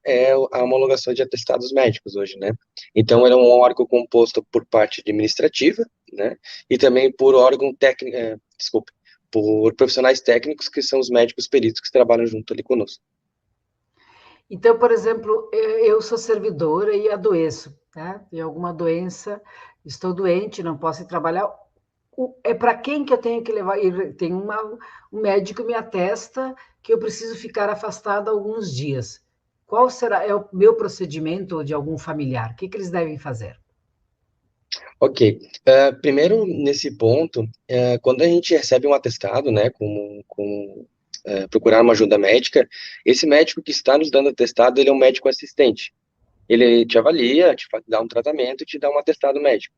é a homologação de atestados médicos hoje, né? Então, ele é um órgão composto por parte administrativa, né? E também por órgão técnico, desculpe, por profissionais técnicos, que são os médicos peritos que trabalham junto ali conosco. Então, por exemplo, eu sou servidora e adoeço, né? Tem alguma doença, estou doente, não posso ir trabalhar. É para quem que eu tenho que levar? Tem um médico me atesta que eu preciso ficar afastado alguns dias. Qual será é o meu procedimento ou de algum familiar? O que que eles devem fazer? Ok. Primeiro, nesse ponto, quando a gente recebe um atestado, né, procurar uma ajuda médica, esse médico que está nos dando atestado, ele é um médico assistente. Ele te avalia, dá um tratamento e te dá um atestado médico.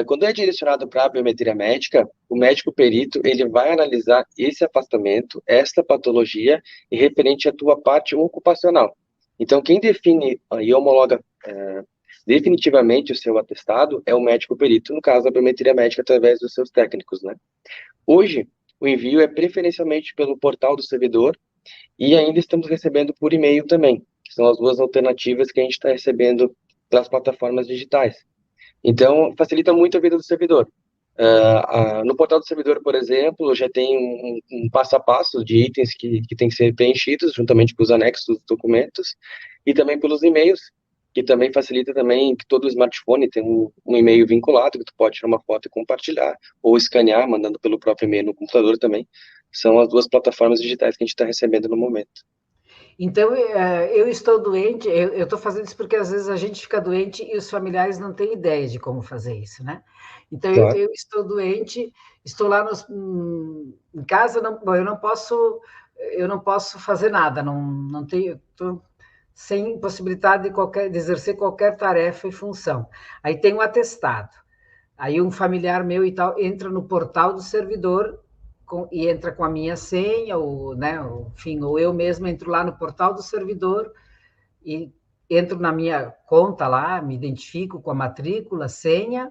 Quando é direcionado para a biometria médica, o médico perito, ele vai analisar esse afastamento, esta patologia, e referente à tua parte ocupacional. Então, quem define e homologa definitivamente o seu atestado é o médico perito, no caso da biometria médica, através dos seus técnicos, né? Hoje, o envio é preferencialmente pelo portal do servidor e ainda estamos recebendo por e-mail também, que são as duas alternativas que a gente está recebendo pelas plataformas digitais. Então, facilita muito a vida do servidor. No portal do servidor, por exemplo, já tem um passo a passo de itens que tem que ser preenchidos, juntamente com os anexos dos documentos, e também pelos e-mails, que também facilita também que todo smartphone tem um e-mail vinculado, que tu pode tirar uma foto e compartilhar, ou escanear, mandando pelo próprio e-mail no computador também. São as duas plataformas digitais que a gente está recebendo no momento. Então, eu estou doente, eu estou fazendo isso porque às vezes a gente fica doente e os familiares não têm ideia de como fazer isso, né? Então, Claro. eu estou doente, estou lá em casa, bom, eu não posso fazer nada, não tenho, estou sem possibilidade de exercer qualquer tarefa e função. Aí tem um atestado. Aí um familiar meu e tal entra no portal do servidor e entra com a minha senha, ou, né, enfim, ou eu mesmo entro lá no portal do servidor e entro na minha conta lá, me identifico com a matrícula, senha,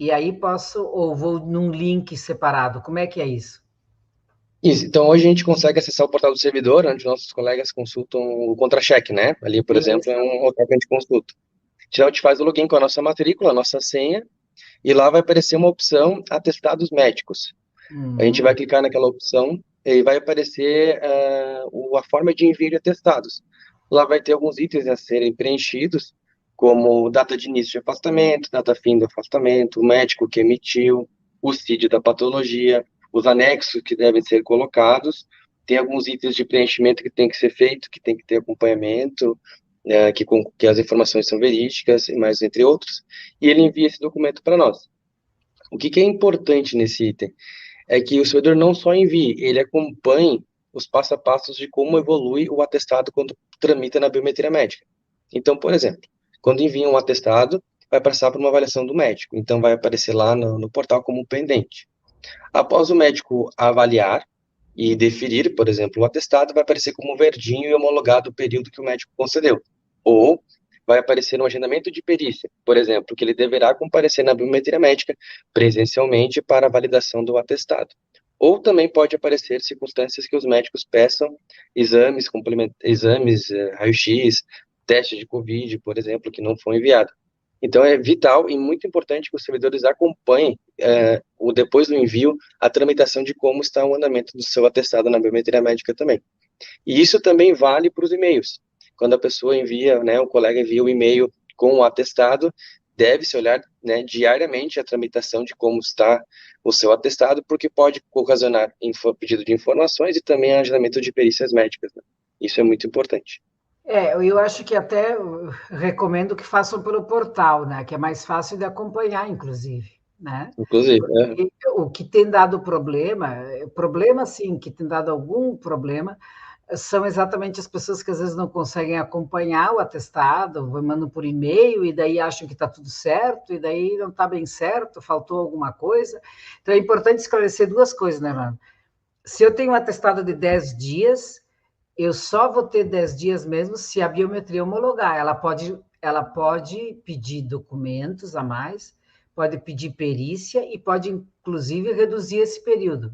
e aí posso, ou vou num link separado. Como é que é isso? Isso, então hoje a gente consegue acessar o portal do servidor, onde nossos colegas consultam o contra-cheque, né? Ali, por exemplo, Isso. é um local que a gente consulta. Então, a gente faz o login com a nossa matrícula, a nossa senha, e lá vai aparecer uma opção atestados médicos. A gente vai clicar naquela opção e vai aparecer a forma de envio de atestados. Lá vai ter alguns itens a serem preenchidos, como data de início de afastamento, data fim do afastamento, o médico que emitiu, o CID da patologia, os anexos que devem ser colocados. Tem alguns itens de preenchimento que tem que ser feito, que tem que ter acompanhamento, que as informações são verídicas, mais entre outros, e ele envia esse documento para nós. O que é importante nesse item? É que o servidor não só envie, ele acompanhe os passo a passos de como evolui o atestado quando tramita na biometria médica. Então, por exemplo, quando envia um atestado, vai passar por uma avaliação do médico, então vai aparecer lá no portal como pendente. Após o médico avaliar e deferir, por exemplo, o atestado, vai aparecer como verdinho e homologado o período que o médico concedeu. Ou vai aparecer um agendamento de perícia, por exemplo, que ele deverá comparecer na biometria médica presencialmente para a validação do atestado. Ou também pode aparecer circunstâncias que os médicos peçam exames, raio-x, teste de Covid, por exemplo, que não foi enviado. Então, é vital e muito importante que os servidores acompanhem, depois do envio, a tramitação de como está o andamento do seu atestado na biometria médica também. E isso também vale para os e-mails. Quando a pessoa envia, né, o colega envia o e-mail com o atestado, deve-se olhar, né, diariamente a tramitação de como está o seu atestado, porque pode ocasionar pedido de informações e também agendamento de perícias médicas, né? Isso é muito importante. Eu acho que até recomendo que façam pelo portal, né? Que é mais fácil de acompanhar, inclusive, né? Inclusive, Porque o que tem dado problema sim, que tem dado algum problema, são exatamente as pessoas que às vezes não conseguem acompanhar o atestado, mandam por e-mail e daí acham que está tudo certo, e daí não está bem certo, faltou alguma coisa. Então é importante esclarecer duas coisas, né, Mano? Se eu tenho um atestado de 10 dias, eu só vou ter 10 dias mesmo se a biometria homologar. Ela pode pedir documentos a mais, pode pedir perícia e pode, inclusive, reduzir esse período.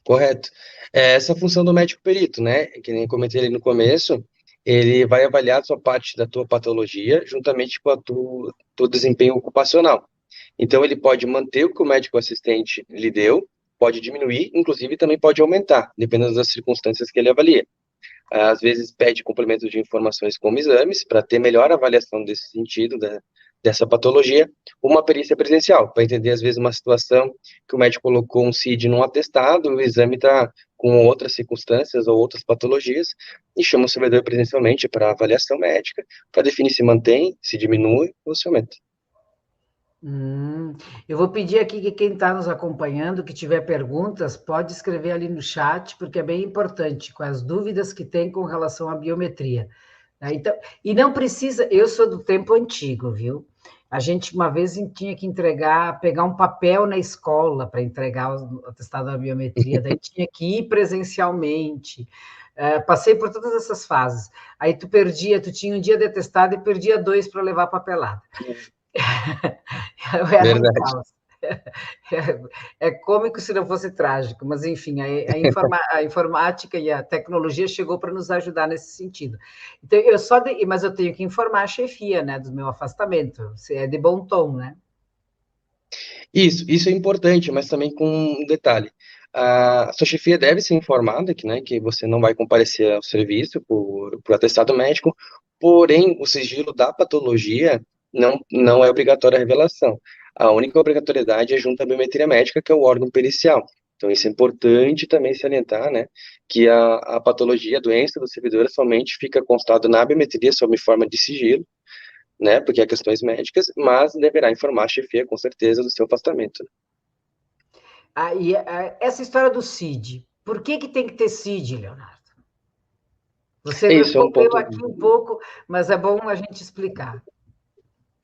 correto. Essa função do médico perito, né? Que nem comentei ali no começo, ele vai avaliar a sua parte da tua patologia juntamente com a teu desempenho ocupacional. Então, ele pode manter o que o médico assistente lhe deu, pode diminuir, inclusive também pode aumentar, dependendo das circunstâncias que ele avalia. Às vezes pede complementos de informações como exames, para ter melhor avaliação desse sentido, dessa patologia, uma perícia presencial, para entender às vezes uma situação que o médico colocou um CID num atestado, o exame está com outras circunstâncias ou outras patologias, e chama o servidor presencialmente para avaliação médica, para definir se mantém, se diminui ou se aumenta. Eu vou pedir aqui que quem está nos acompanhando, que tiver perguntas, pode escrever ali no chat, porque é bem importante, com as dúvidas que tem com relação à biometria. Então, e não precisa, eu sou do tempo antigo, viu? A gente uma vez tinha que pegar um papel na escola para entregar o atestado da biometria, daí tinha que ir presencialmente. Passei por todas essas fases. Aí tu tinha um dia de atestado e perdia 2 para levar papelada. Era um caos. É cômico se não fosse trágico, mas enfim, a informática e a tecnologia chegou para nos ajudar nesse sentido. Então, mas eu tenho que informar a chefia, né, do meu afastamento. É de bom tom, né? Isso é importante, mas também com um detalhe. A sua chefia deve ser informada que, né, que você não vai comparecer ao serviço por atestado médico, porém, o sigilo da patologia não é obrigatório a revelação. A única obrigatoriedade é junto à biometria médica, que é o órgão pericial. Então, isso é importante também salientar, né, que a patologia, a doença do servidor somente fica constado na biometria sob forma de sigilo, né, porque há questões médicas, mas deverá informar a chefia, com certeza, do seu afastamento. Essa história do CID, por que tem que ter CID, Leonardo? Você respondeu aqui um pouco, mas é bom a gente explicar.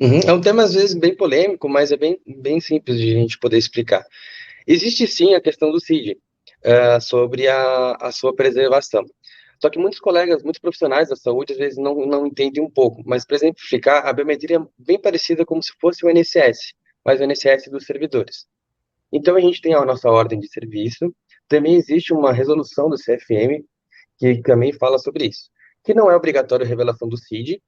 É um tema, às vezes, bem polêmico, mas é bem simples de a gente poder explicar. Existe, sim, a questão do CID, sobre a sua preservação. Só que muitos colegas, muitos profissionais da saúde, às vezes, não entendem um pouco. Mas, para exemplificar, a biometria é bem parecida como se fosse o INSS, mas o INSS dos servidores. Então, a gente tem a nossa ordem de serviço, também existe uma resolução do CFM, que também fala sobre isso, que não é obrigatório a revelação do CID,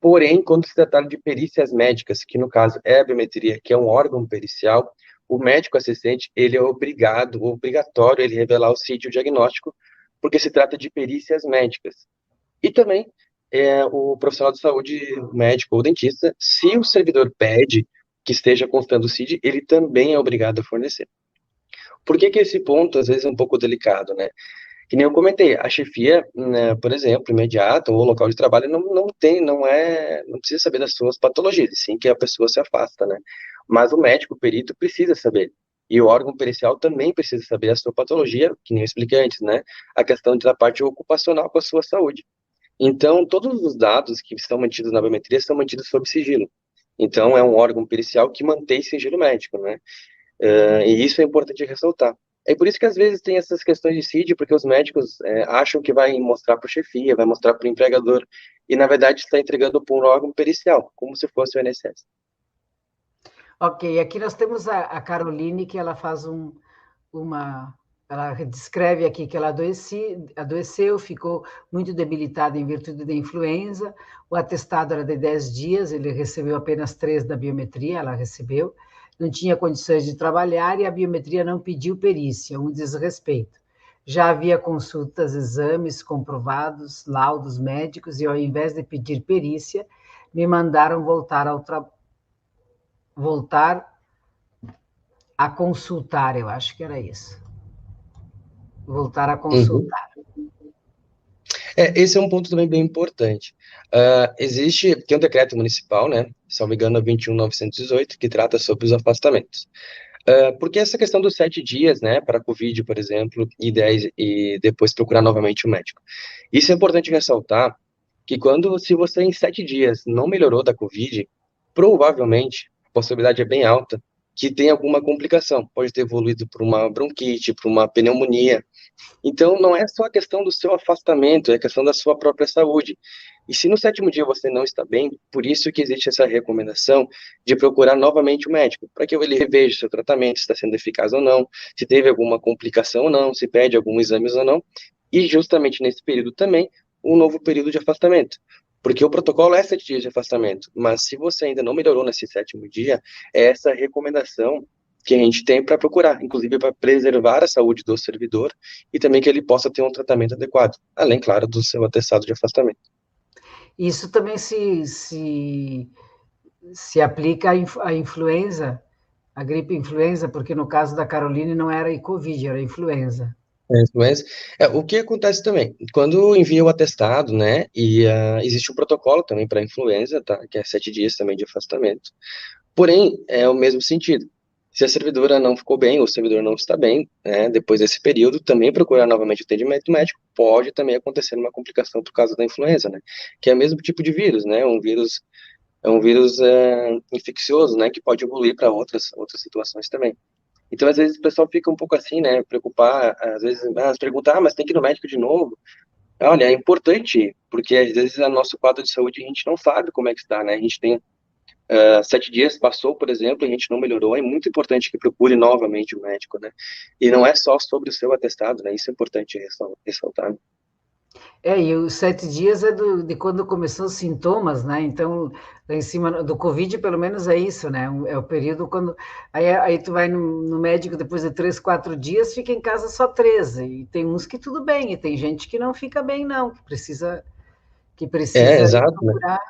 porém, quando se tratar de perícias médicas, que no caso é a biometria, que é um órgão pericial, o médico assistente, ele é obrigatório ele revelar o CID, o diagnóstico, porque se trata de perícias médicas. E também, o profissional de saúde, médico ou dentista, se o servidor pede que esteja constando o CID, ele também é obrigado a fornecer. Por que esse ponto, às vezes, é um pouco delicado, né? Que nem eu comentei, a chefia, né, por exemplo, imediata ou local de trabalho não precisa saber das suas patologias, sim que a pessoa se afasta, né? Mas o médico, o perito, precisa saber. E o órgão pericial também precisa saber a sua patologia, que nem eu expliquei antes, né? A questão da parte ocupacional com a sua saúde. Então, todos os dados que estão mantidos na biometria são mantidos sob sigilo. Então, é um órgão pericial que mantém sigilo médico, né? E isso é importante ressaltar. É por isso que às vezes tem essas questões de CID, porque os médicos acham que vai mostrar para a chefia, vai mostrar para o empregador, e na verdade está entregando para um órgão pericial, como se fosse o INSS. Ok, aqui nós temos a Caroline, que ela faz ela descreve aqui que ela adoeceu, ficou muito debilitada em virtude da influenza, o atestado era de 10 dias, ele recebeu apenas 3 da biometria, ela recebeu, não tinha condições de trabalhar e a biometria não pediu perícia, um desrespeito. Já havia consultas, exames comprovados, laudos médicos, e ao invés de pedir perícia, me mandaram voltar a consultar, eu acho que era isso. Voltar a consultar. Esse é um ponto também bem importante. Tem um decreto municipal, né, se não me engano, 21.918, que trata sobre os afastamentos. Porque essa questão dos 7 dias, né, para a Covid, por exemplo, e 10, e depois procurar novamente o médico. Isso é importante ressaltar que se você em 7 dias não melhorou da Covid, provavelmente, a possibilidade é bem alta, que tem alguma complicação. Pode ter evoluído para uma bronquite, para uma pneumonia. Então, não é só a questão do seu afastamento, é a questão da sua própria saúde. E se no 7º dia você não está bem, por isso que existe essa recomendação de procurar novamente o médico, para que ele reveja o seu tratamento, se está sendo eficaz ou não, se teve alguma complicação ou não, se pede algum exame ou não. E justamente nesse período também, um novo período de afastamento. Porque o protocolo é 7 dias de afastamento, mas se você ainda não melhorou nesse 7º dia, é essa recomendação que a gente tem para procurar, inclusive para preservar a saúde do servidor e também que ele possa ter um tratamento adequado, além, claro, do seu atestado de afastamento. Isso também se aplica à influenza, à gripe influenza, porque no caso da Caroline não era Covid, era influenza. Mas o que acontece também, quando envia o atestado, né, e existe um protocolo também para influenza, tá, que é 7 dias também de afastamento, porém, é o mesmo sentido. Se a servidora não ficou bem, ou o servidor não está bem, né, depois desse período, também procurar novamente o atendimento médico, pode também acontecer uma complicação por causa da influenza, né, que é o mesmo tipo de vírus, né, é um vírus infeccioso, né, que pode evoluir para outras situações também. Então, às vezes, o pessoal fica um pouco assim, né, preocupar, às vezes, perguntar, mas tem que ir no médico de novo? Olha, é importante, porque às vezes o nosso quadro de saúde a gente não sabe como é que está, né, a gente tem 7 dias, passou, por exemplo, e a gente não melhorou, é muito importante que procure novamente o médico, né, e não é só sobre o seu atestado, né, isso é importante ressaltar. E os 7 dias é de quando começou os sintomas, né? Então, lá em cima do Covid, pelo menos é isso, né? É o período quando. Aí tu vai no médico depois de 3, 4 dias, fica em casa só 13. E tem uns que tudo bem, e tem gente que não fica bem, não, que precisa ir Exato, né. procurar.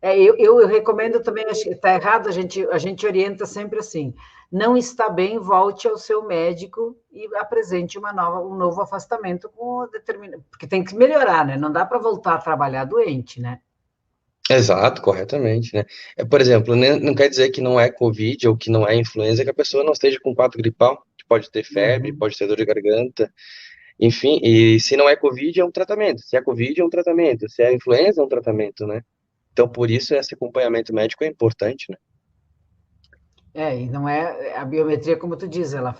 Eu recomendo também, acho que está errado, a gente orienta sempre assim: não está bem, volte ao seu médico e apresente um novo afastamento porque tem que melhorar, né? Não dá para voltar a trabalhar doente, né? Exato, corretamente, né. Por exemplo, né, não quer dizer que não é Covid ou que não é influenza, que a pessoa não esteja com quadro gripal, que pode ter febre, Uhum. pode ter dor de garganta, enfim, e se não é Covid, é um tratamento, se é Covid, é um tratamento, se é influenza, é um tratamento, né. Então, por isso, esse acompanhamento médico é importante, né. E não é a biometria, como tu diz, ela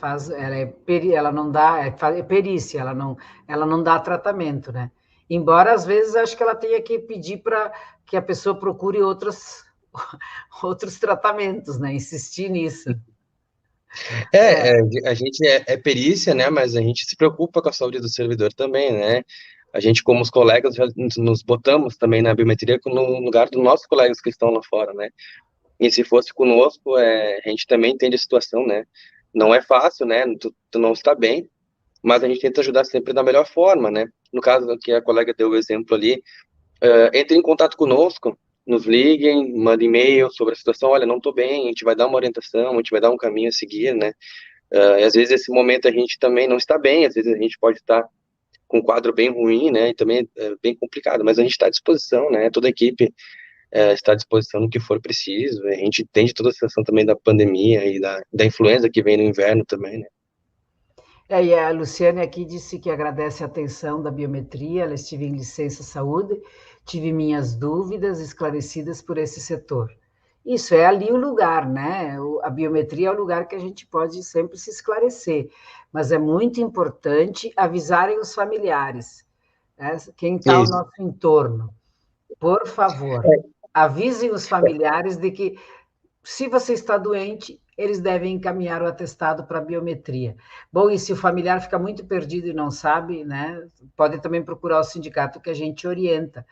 não dá, é perícia, ela não dá tratamento, né? Embora às vezes acho que ela tenha que pedir para que a pessoa procure outros tratamentos, né? Insistir nisso. É, a gente é perícia, né, mas a gente se preocupa com a saúde do servidor também, né. A gente, como os colegas, já nos botamos também na biometria no lugar dos nossos colegas que estão lá fora, né. E se fosse conosco, a gente também entende a situação, né? Não é fácil, né? Tu não está bem, mas a gente tenta ajudar sempre da melhor forma, né? No caso que a colega deu o exemplo ali, entre em contato conosco, nos liguem, mandem e-mail sobre a situação, olha, não estou bem, a gente vai dar uma orientação, a gente vai dar um caminho a seguir, né? E às vezes esse momento a gente também não está bem, às vezes a gente pode estar com um quadro bem ruim, né? E também é bem complicado, mas a gente está à disposição, né? Toda a equipe está à disposição no que for preciso. A gente entende toda a situação também da pandemia e da influenza que vem no inverno também, né? E a Luciane aqui disse que agradece a atenção da biometria, ela esteve em licença saúde, tive minhas dúvidas esclarecidas por esse setor. Isso é ali o lugar, né? A biometria é o lugar que a gente pode sempre se esclarecer, mas é muito importante avisarem os familiares, né? Quem está ao Isso. nosso entorno. Por favor, avisem os familiares de que se você está doente, eles devem encaminhar o atestado para a biometria. Bom, e se o familiar fica muito perdido e não sabe, né, pode também procurar o sindicato que a gente orienta.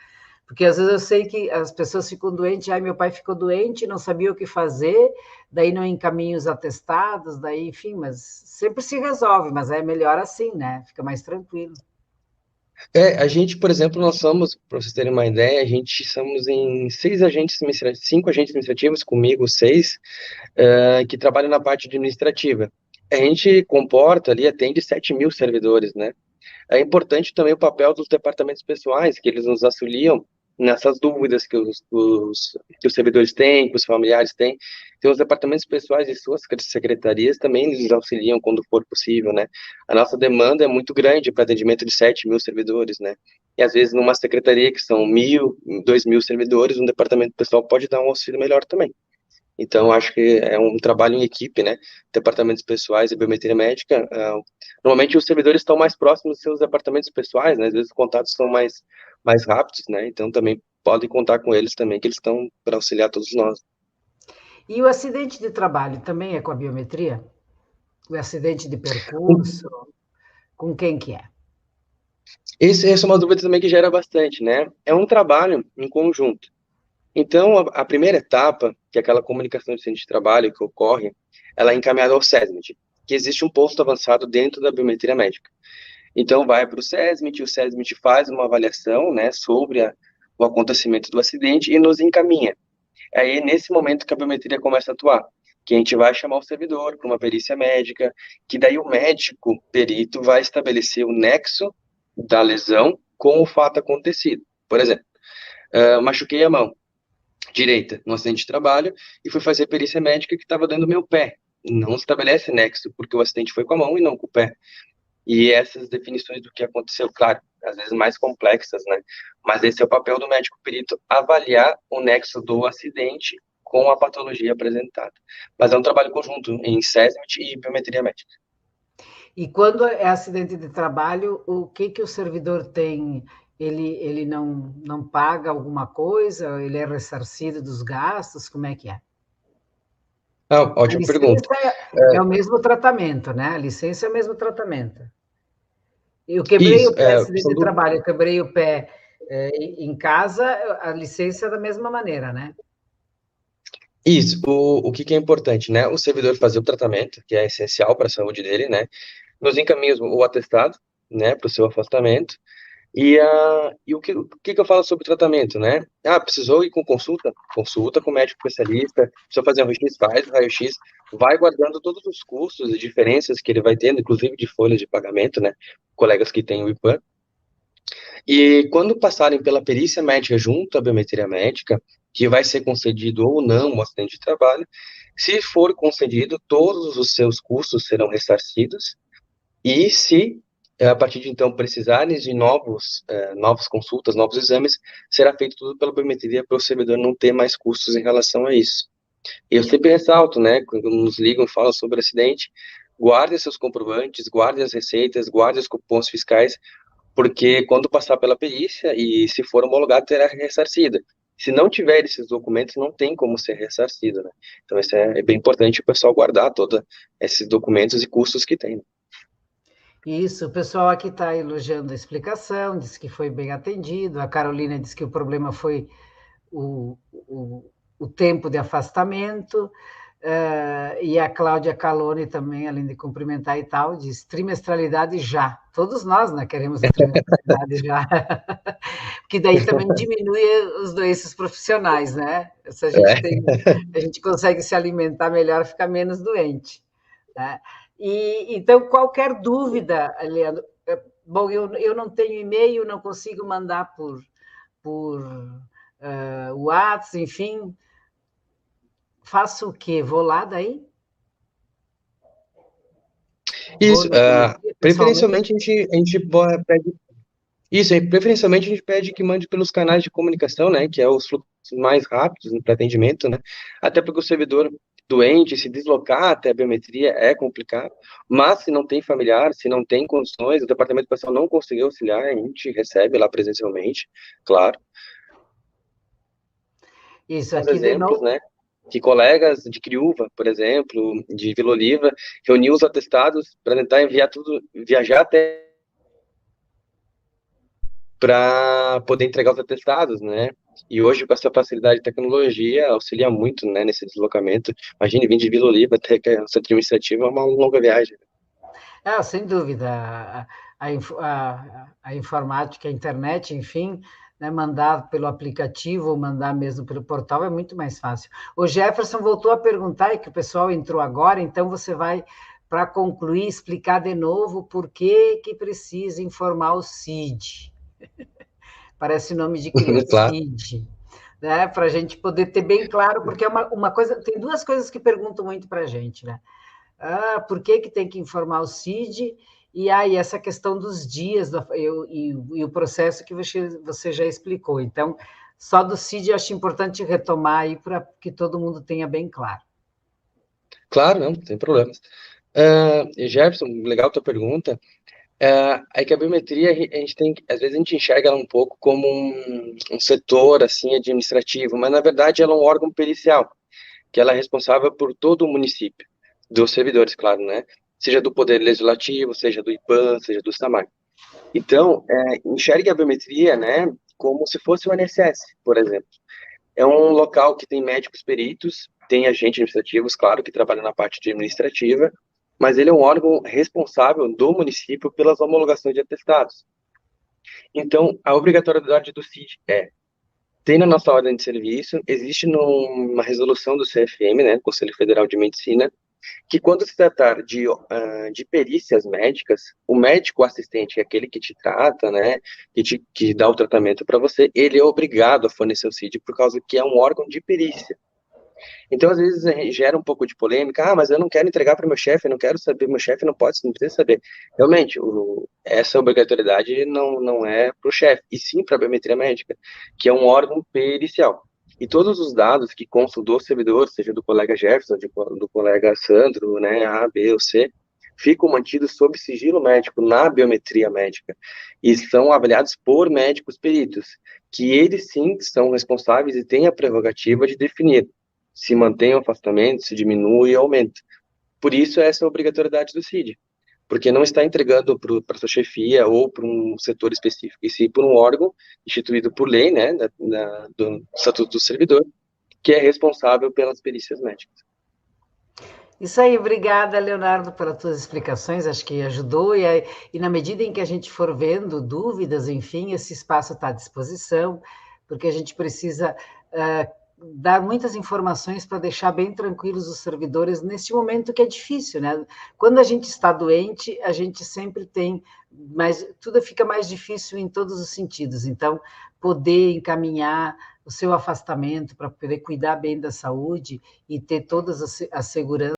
Porque às vezes eu sei que as pessoas ficam doentes, meu pai ficou doente, não sabia o que fazer, daí não encaminha os atestados, daí, enfim, mas sempre se resolve, mas é melhor assim, né? Fica mais tranquilo. A gente, por exemplo, nós somos, para vocês terem uma ideia, a gente somos em 5 agentes administrativos, comigo 6, que trabalham na parte administrativa. A gente comporta ali, atende 7.000 servidores, né? É importante também o papel dos departamentos pessoais, que eles nos auxiliam nessas dúvidas que os servidores têm, que os familiares têm. Então, os departamentos pessoais e suas secretarias também nos auxiliam quando for possível, né? A nossa demanda é muito grande para atendimento de 7.000 servidores, né? E às vezes numa secretaria que são 1.000, 2.000 servidores, um departamento pessoal pode dar um auxílio melhor também. Então, acho que é um trabalho em equipe, né? Departamentos pessoais e biometria médica. Normalmente, os servidores estão mais próximos dos seus departamentos pessoais, né? Às vezes, os contatos são mais rápidos, né? Então, também podem contar com eles também, que eles estão para auxiliar todos nós. E o acidente de trabalho também é com a biometria? O acidente de percurso, com quem que é? Essa é uma dúvida também que gera bastante, né? É um trabalho em conjunto. Então, a primeira etapa, que é aquela comunicação de centro de trabalho que ocorre, ela é encaminhada ao SESMIT, que existe um posto avançado dentro da biometria médica. Então, vai para o SESMIT, o SESMIT faz uma avaliação, né, sobre o acontecimento do acidente e nos encaminha. Aí, nesse momento que a biometria começa a atuar, que a gente vai chamar o servidor para uma perícia médica, que daí o médico perito vai estabelecer o nexo da lesão com o fato acontecido. Por exemplo, machuquei a mão direita no acidente de trabalho e fui fazer perícia médica que estava dando meu pé. Não estabelece nexo, porque o acidente foi com a mão e não com o pé. E essas definições do que aconteceu, claro, às vezes mais complexas, né? Mas esse é o papel do médico perito, avaliar o nexo do acidente com a patologia apresentada. Mas é um trabalho conjunto em SESMIT e biometria médica. E quando é acidente de trabalho, o que que o servidor tem? Ele não paga alguma coisa? Ele é ressarcido dos gastos? Como é que é? Ah, A ótima pergunta. licença é o mesmo tratamento, né? A licença é o mesmo tratamento. Eu quebrei Isso, o pé acidente são de trabalho, eu quebrei o pé em casa, a licença é da mesma maneira, né? isso. O que que é importante, né? O servidor fazer o tratamento, que é essencial para a saúde dele, né? Nos encaminha o atestado, né, para o seu afastamento. E o que que eu falo sobre tratamento, né? Ah, precisou ir com consulta? Consulta com o médico especialista, precisou fazer um raio-x, faz o raio-x, vai guardando todos os custos e diferenças que ele vai tendo, inclusive de folhas de pagamento, né? Colegas que têm o IPAN. E quando passarem pela perícia médica junto à biometria médica, que vai ser concedido ou não o acidente de trabalho, se for concedido, todos os seus custos serão ressarcidos, e se a partir de então precisarem de novas consultas, novos exames, será feito tudo pela biometria para o servidor não ter mais custos em relação a isso. E eu sempre ressalto, né, quando nos ligam e falam sobre acidente, guarde seus comprovantes, guarde as receitas, guarde os cupons fiscais, porque quando passar pela perícia e se for homologado, será ressarcida. Se não tiver esses documentos, não tem como ser ressarcido, né? Então, isso é bem importante o pessoal guardar todos esses documentos e custos que tem. Isso, o pessoal aqui está elogiando a explicação, disse que foi bem atendido. A Carolina disse que o problema foi o tempo de afastamento. E a Cláudia Calone também, além de cumprimentar e tal, diz trimestralidade já. Todos nós, né, queremos a trimestralidade já. Porque daí também diminui os doenças profissionais, né? Se a gente consegue se alimentar melhor, fica menos doente. Né? E, então, qualquer dúvida, Leandro, bom, eu não tenho e-mail, não consigo mandar por WhatsApp, enfim, faço o quê? Vou lá daí? Isso, Pessoalmente? preferencialmente a gente pede isso, preferencialmente a gente pede que mande pelos canais de comunicação, né, que é os fluxos mais rápidos para atendimento, né, até porque o servidor doente, se deslocar até a biometria é complicado, mas se não tem familiar, se não tem condições, o departamento pessoal não conseguiu auxiliar, a gente recebe lá presencialmente, claro. Isso, Os aqui de exemplos, novo. né, que colegas de Criúva, por exemplo, de Vila Oliva, reuniu os atestados para tentar enviar tudo, viajar até para poder entregar os atestados, né? E hoje, com essa facilidade de tecnologia, auxilia muito, né, nesse deslocamento. Imagine vir de Vila Oliva até que o centro administrativo é uma longa viagem. Sem dúvida, a informática, a internet, enfim, né, mandar pelo aplicativo ou mandar mesmo pelo portal é muito mais fácil. O Jefferson voltou a perguntar, e que o pessoal entrou agora, então você vai, para concluir, explicar de novo por que precisa informar o CID. Parece nome de criança, Claro. CID. Né, para a gente poder ter bem claro, porque é uma coisa, tem duas coisas que perguntam muito para a gente, né? Por que tem que informar o CID? E aí, essa questão dos dias e o processo que você já explicou. Então, só do CID eu acho importante retomar aí para que todo mundo tenha bem claro. Claro, não tem problemas. Jefferson, legal a tua pergunta. É que a biometria, a gente tem, às vezes a gente enxerga ela um pouco como um setor, assim, administrativo, mas na verdade ela é um órgão pericial, que ela é responsável por todo o município, dos servidores, claro, né? Seja do Poder Legislativo, seja do IPAN, seja do SAMAR. Então, enxergue a biometria, né, como se fosse o INSS, por exemplo. É um local que tem médicos peritos, tem agentes administrativos, claro, que trabalham na parte administrativa, mas ele é um órgão responsável do município pelas homologações de atestados. Então, a obrigatoriedade do CID tem na nossa ordem de serviço, existe numa resolução do CFM, né, Conselho Federal de Medicina, que quando se tratar de perícias médicas, o médico assistente, aquele que te trata, né, que dá o tratamento para você, ele é obrigado a fornecer o CID por causa que é um órgão de perícia. Então, às vezes, gera um pouco de polêmica, mas eu não quero entregar para o meu chefe, eu não quero saber, meu chefe não pode, não precisa saber. Realmente, essa obrigatoriedade não é para o chefe, e sim para a biometria médica, que é um órgão pericial. E todos os dados que constam do servidor, seja do colega Jefferson, do colega Sandro, né, A, B ou C, ficam mantidos sob sigilo médico na biometria médica e são avaliados por médicos peritos, que eles sim são responsáveis e têm a prerrogativa de definir se mantém o afastamento, se diminui ou aumenta. Por isso, essa obrigatoriedade do CID, porque não está entregando para sua chefia ou para um setor específico, e sim por um órgão instituído por lei, né, do Estatuto do Servidor, que é responsável pelas perícias médicas. Isso aí, obrigada, Leonardo, pelas tuas explicações, acho que ajudou, e na medida em que a gente for vendo dúvidas, enfim, esse espaço está à disposição, porque a gente precisa dar muitas informações para deixar bem tranquilos os servidores neste momento que é difícil, né? Quando a gente está doente, a gente sempre tem, mas tudo fica mais difícil em todos os sentidos, então, poder encaminhar o seu afastamento para poder cuidar bem da saúde e ter todas as seguranças